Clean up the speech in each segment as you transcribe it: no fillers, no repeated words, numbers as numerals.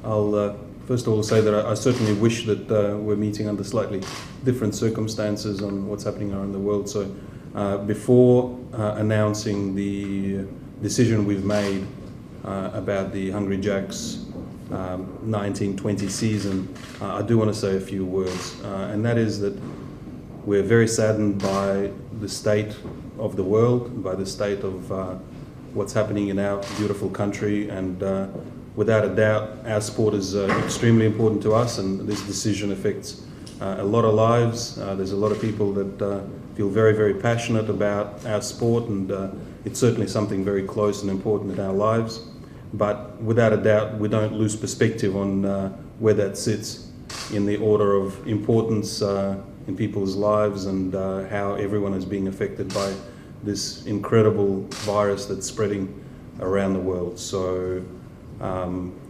I'll first of all say that I certainly wish that we're meeting under slightly different circumstances on what's happening around the world. So before announcing the decision we've made about the Hungry Jacks 1920 season, I do want to say a few words, and that is that we're very saddened by the state of the world, by the state of what's happening in our beautiful country, and without a doubt our sport is extremely important to us, and this decision affects a lot of lives. There's a lot of people that feel very, very passionate about our sport, and it's certainly something very close and important in our lives. But without a doubt, we don't lose perspective on where that sits in the order of importance in people's lives, and how everyone is being affected by this incredible virus that's spreading around the world. So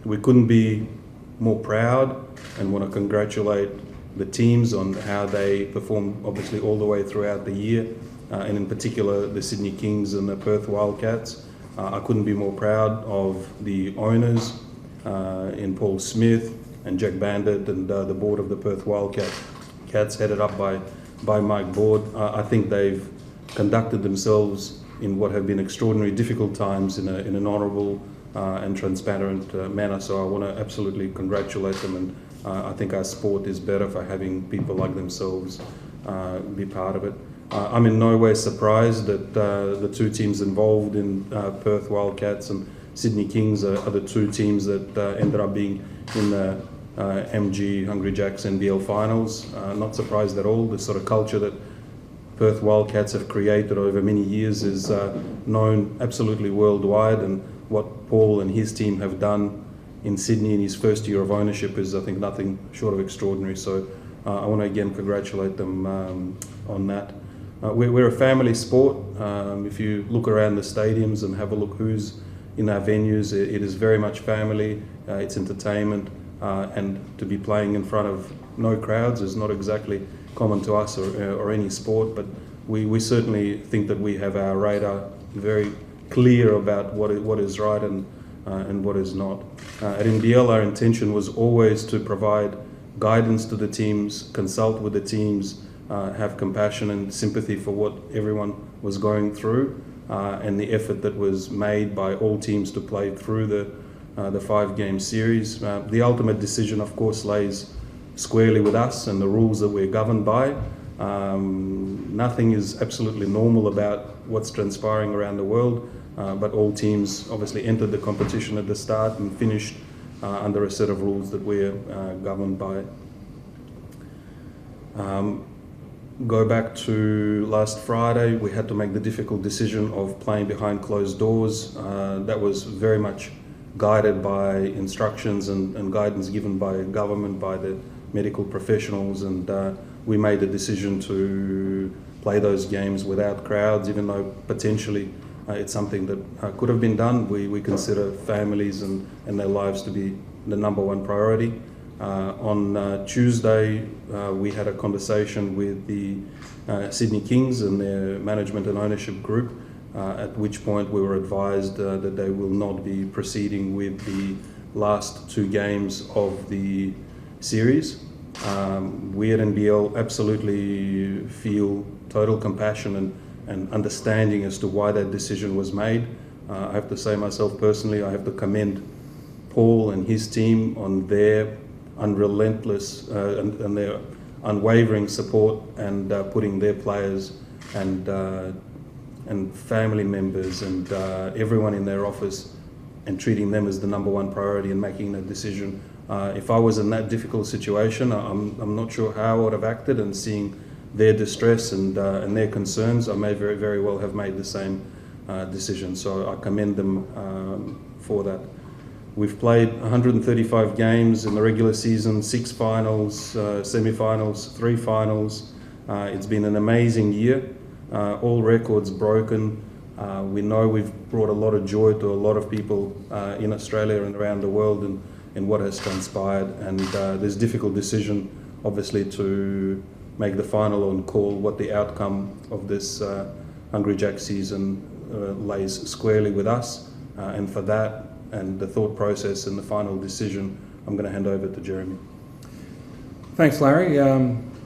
we couldn't be more proud, and want to congratulate the teams on how they performed, obviously all the way throughout the year, and in particular the Sydney Kings and the Perth Wildcats. I couldn't be more proud of the owners in Paul Smith and Jack Bandit, and the board of the Perth Wildcats headed up by Mike Board. I think they've conducted themselves in what have been extraordinary difficult times in an honourable and transparent manner. So I want to absolutely congratulate them, and I think our sport is better for having people like themselves be part of it. I'm in no way surprised that the two teams involved in Perth Wildcats and Sydney Kings are the two teams that ended up being in the MG Hungry Jacks NBL finals. Not surprised at all. The sort of culture that Perth Wildcats have created over many years is known absolutely worldwide, and what Paul and his team have done in Sydney in his first year of ownership is, I think, nothing short of extraordinary. So I want to again congratulate them on that. We're a family sport. If you look around the stadiums and have a look who's in our venues, it is very much family, it's entertainment, and to be playing in front of no crowds is not exactly common to us or any sport, but we certainly think that we have our radar very clear about what is right and what is not. At NBL, our intention was always to provide guidance to the teams, consult with the teams, have compassion and sympathy for what everyone was going through, and the effort that was made by all teams to play through the 5-game series. The ultimate decision, of course, lays squarely with us and the rules that we're governed by. Nothing is absolutely normal about what's transpiring around the world, but all teams obviously entered the competition at the start and finished under a set of rules that we're governed by. Go back to last Friday, we had to make the difficult decision of playing behind closed doors. That was very much guided by instructions and guidance given by government, by the medical professionals, and we made the decision to play those games without crowds, even though potentially it's something that could have been done. We consider families and their lives to be the number one priority. On Tuesday, we had a conversation with the Sydney Kings and their management and ownership group, at which point we were advised that they will not be proceeding with the last 2 games of the series. We at NBL absolutely feel total compassion and understanding as to why that decision was made. I have to say myself personally, I have to commend Paul and his team on their unrelentless and their unwavering support, and putting their players and family members and everyone in their office and treating them as the number one priority and making that decision. If I was in that difficult situation, I'm not sure how I would have acted, and seeing their distress and their concerns, I may very, very well have made the same decision. So I commend them for that. We've played 135 games in the regular season, 6 finals, semi-finals, 3 finals. It's been an amazing year, all records broken. We know we've brought a lot of joy to a lot of people in Australia and around the world in what has transpired, and there's a difficult decision obviously to make the final and call what the outcome of this Hungry Jack season lays squarely with us, and for that and the thought process and the final decision I'm going to hand over to Jeremy. Thanks, Larry.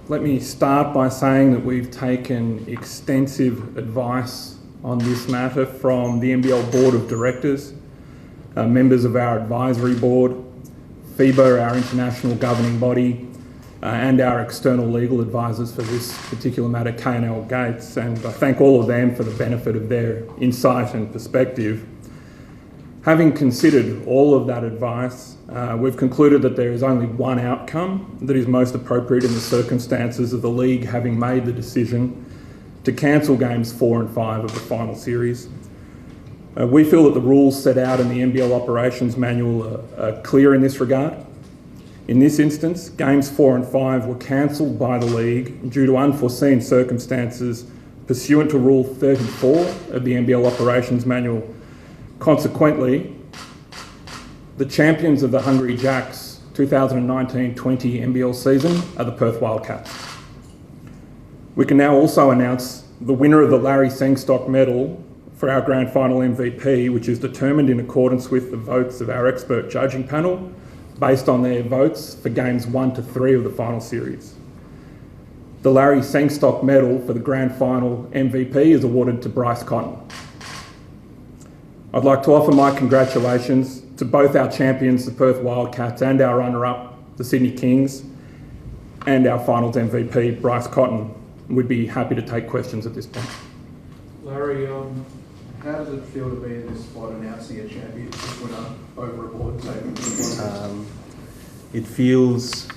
Let me start by saying that we've taken extensive advice on this matter from the NBL Board of Directors, members of our advisory board, FIBA, our international governing body, and our external legal advisors for this particular matter, K&L Gates, and I thank all of them for the benefit of their insight and perspective. Having considered all of that advice, we've concluded that there is only one outcome that is most appropriate in the circumstances of the league having made the decision to cancel games 4 and 5 of the final series. We feel that the rules set out in the NBL Operations Manual are clear in this regard. In this instance, games 4 and 5 were cancelled by the league due to unforeseen circumstances pursuant to Rule 34 of the NBL Operations Manual. Consequently, the champions of the Hungry Jacks 2019-20 NBL season are the Perth Wildcats. We can now also announce the winner of the Larry Sengstock Medal for our Grand Final MVP, which is determined in accordance with the votes of our expert judging panel based on their votes for games 1 to 3 of the final series. The Larry Sengstock Medal for the Grand Final MVP is awarded to Bryce Cotton. I'd like to offer my congratulations to both our champions, the Perth Wildcats, and our runner-up, the Sydney Kings, and our finals MVP, Bryce Cotton. We'd be happy to take questions at this point. Larry, how does it feel to be in this spot announcing a championship winner over a board table? It feels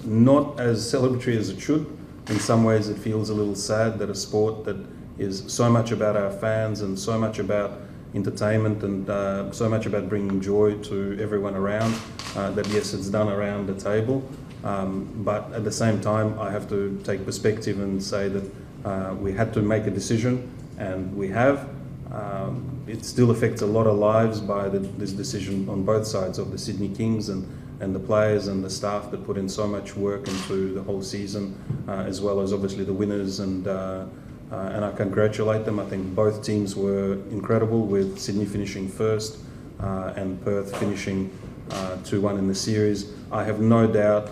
not as celebratory as it should. In some ways it feels a little sad that a sport that is so much about our fans and so much about entertainment and so much about bringing joy to everyone around, that yes, it's done around the table, but at the same time I have to take perspective and say that we had to make a decision, and we have. It still affects a lot of lives by this decision on both sides of the Sydney Kings and the players and the staff that put in so much work into the whole season, as well as obviously the winners, and I congratulate them. I think both teams were incredible, with Sydney finishing first and Perth finishing 2-1 in the series. I have no doubt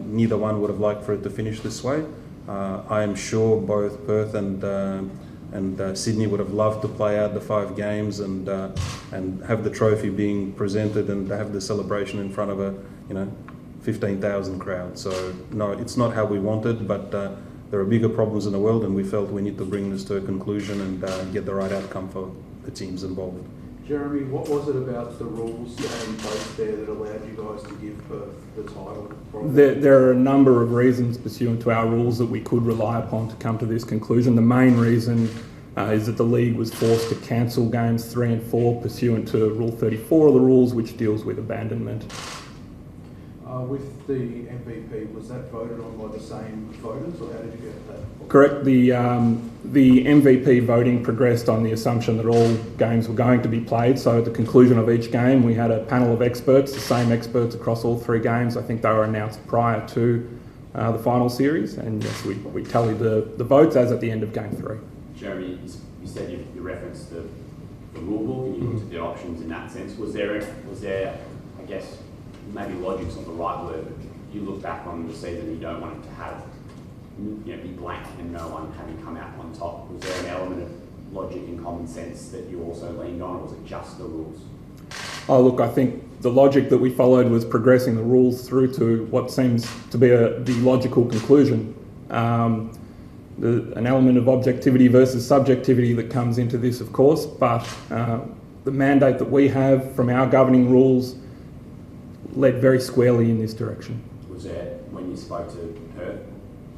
neither one would have liked for it to finish this way. I am sure both Perth and Sydney would have loved to play out the 5 games and have the trophy being presented and have the celebration in front of a 15,000 crowd. So no, it's not how we wanted, but there are bigger problems in the world, and we felt we need to bring this to a conclusion and get the right outcome for the teams involved. Jeremy, what was it about the rules that had in place there that allowed you guys to give Perth the title? There are a number of reasons pursuant to our rules that we could rely upon to come to this conclusion. The main reason is that the league was forced to cancel games 3 and 4 pursuant to Rule 34 of the rules, which deals with abandonment. With the MVP, was that voted on by the same voters, or how did you get that? Correct. The MVP voting progressed on the assumption that all games were going to be played. So at the conclusion of each game, we had a panel of experts, the same experts across all 3 games. I think they were announced prior to the final series, and yes, we tallied the votes as at the end of game 3. Jeremy, you said you referenced the rule book and you looked at the options in that sense. Was there, I guess, maybe logic's not the right word, but you look back on the season and you don't want it to have, be blank and no one having come out on top. Was there an element of logic and common sense that you also leaned on, or was it just the rules? Oh, look, I think the logic that we followed was progressing the rules through to what seems to be the logical conclusion. An element of objectivity versus subjectivity that comes into this, of course, but the mandate that we have from our governing rules led very squarely in this direction. Was there, when you spoke to Perth,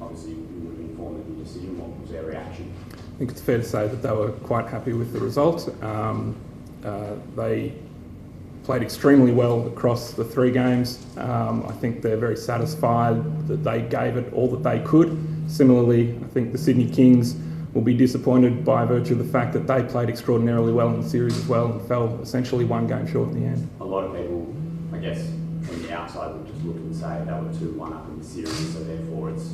obviously you would have informed of your decision, what was their reaction? I think it's fair to say that they were quite happy with the result. They played extremely well across the 3 games. I think they're very satisfied that they gave it all that they could. Similarly, I think the Sydney Kings will be disappointed by virtue of the fact that they played extraordinarily well in the series as well and fell essentially 1 game short in the end. A lot of people, I guess, from the outside would just look and say they were 2-1 up in the series, so therefore it's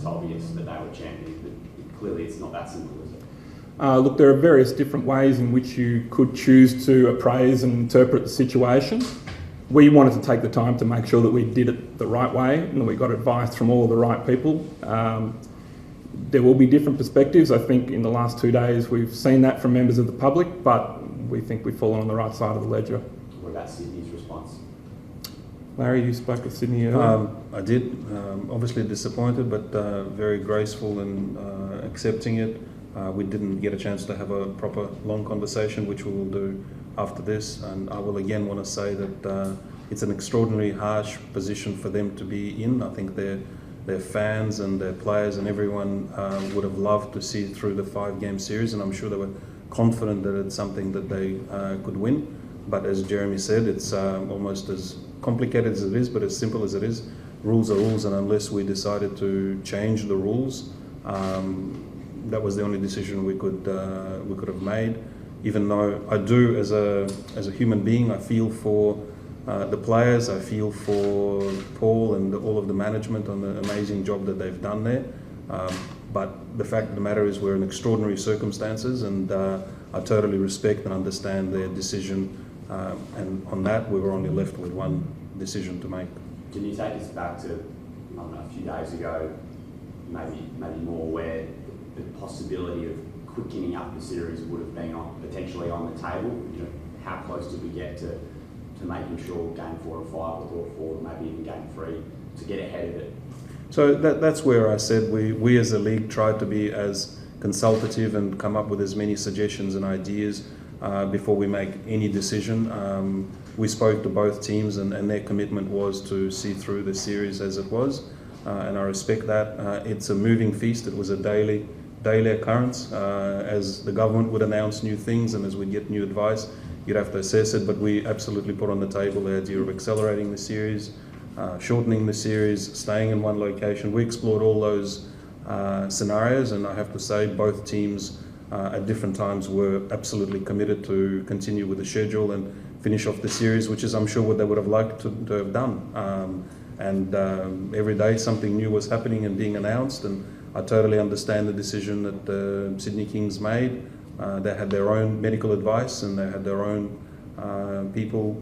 obvious that they were champions, but clearly it's not that simple, is it? Look, there are various different ways in which you could choose to appraise and interpret the situation. we wanted to take the time to make sure that we did it the right way and that we got advice from all the right people. There will be different perspectives. I think in the last 2 days we've seen that from members of the public, but we think we've fallen on the right side of the ledger. What about Sydney's response? Larry, you spoke with Sydney earlier. I did. Obviously disappointed, but very graceful in accepting it. We didn't get a chance to have a proper long conversation, which we will do after this. And I will again want to say that it's an extraordinarily harsh position for them to be in. I think their fans and their players and everyone would have loved to see through the 5-game series, and I'm sure they were confident that it's something that they could win. But as Jeremy said, it's almost as complicated as it is, but as simple as it is. Rules are rules, and unless we decided to change the rules, that was the only decision we could have made. Even though I do, as a human being, I feel for the players, I feel for Paul and all of the management on the amazing job that they've done there. But the fact of the matter is we're in extraordinary circumstances, and I totally respect and understand their decision. And on that, we were only left with one decision to make. Can you take us back to, I don't know, a few days ago, maybe more, where the possibility of quickening up the series would have been potentially on the table? You know, how close did we get to making sure game 4 and 5 were brought forward, maybe even game 3, to get ahead of it? So that's where I said we as a league tried to be as consultative and come up with as many suggestions and ideas before we make any decision. We spoke to both teams, and their commitment was to see through the series as it was, and I respect that. It's a moving feast. It was a daily occurrence. As the government would announce new things and as we get new advice, you'd have to assess it, but we absolutely put on the table the idea of accelerating the series, shortening the series, staying in one location. We explored all those scenarios, and I have to say both teams at different times were absolutely committed to continue with the schedule and finish off the series, which is I'm sure what they would have liked to have done. Every day something new was happening and being announced, and I totally understand the decision that the Sydney Kings made. They had their own medical advice, and they had their own people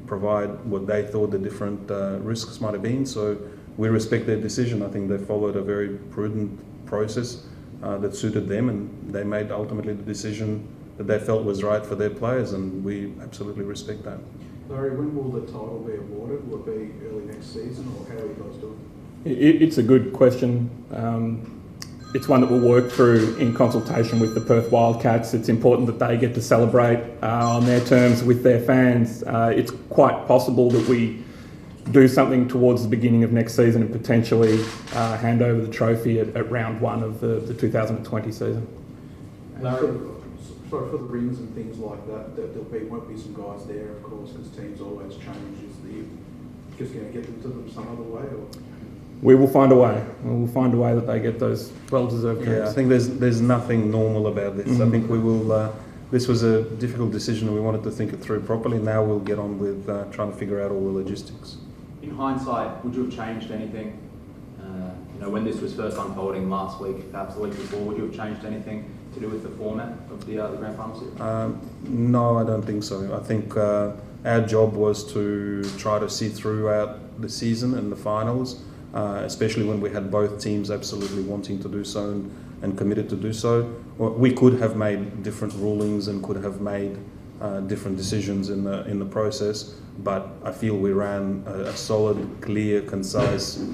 provide what they thought the different risks might have been. So we respect their decision. I think they followed a very prudent process that suited them, and they made ultimately the decision that they felt was right for their players, and we absolutely respect that. Larry, when will the title be awarded? Will it be early next season, or how are you guys doing? It's a good question. It's one that we'll work through in consultation with the Perth Wildcats. It's important that they get to celebrate on their terms with their fans. It's quite possible that we do something towards the beginning of next season and potentially hand over the trophy at round 1 of the 2020 season. Larry, for the rings and things like that, there won't be some guys there, of course, because teams always change. Is you just going to get them to them some other way? Or? We will find a way. We will find a way that they get those well-deserved games. Yeah, I think there's nothing normal about this. I think we will. This was a difficult decision, and we wanted to think it through properly. Now we'll get on with trying to figure out all the logistics. In hindsight, would you have changed anything? When this was first unfolding last week, perhaps the week before, would you have changed anything to do with the format of the Grand Final series? No, I don't think so. I think our job was to try to see throughout the season and the finals, especially when we had both teams absolutely wanting to do so and committed to do so. We could have made different rulings and could have made different decisions in the process, but I feel we ran a solid, clear, concise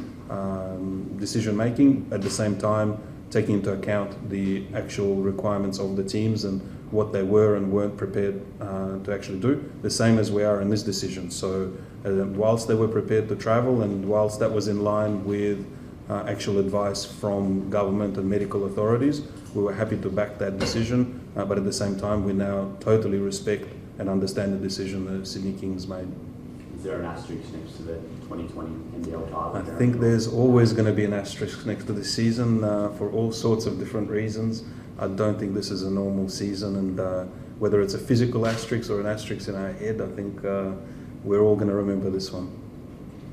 decision making, at the same time taking into account the actual requirements of the teams and what they were and weren't prepared to actually do, the same as we are in this decision. So whilst they were prepared to travel, and whilst that was in line with actual advice from government and medical authorities, we were happy to back that decision, but at the same time we now totally respect and understand the decision the Sydney Kings made. Is there an asterisk next to the 2020 NBL title? I think there's always going to be an asterisk next to the season for all sorts of different reasons. I don't think this is a normal season, and whether it's a physical asterisk or an asterisk in our head, I think we're all going to remember this one.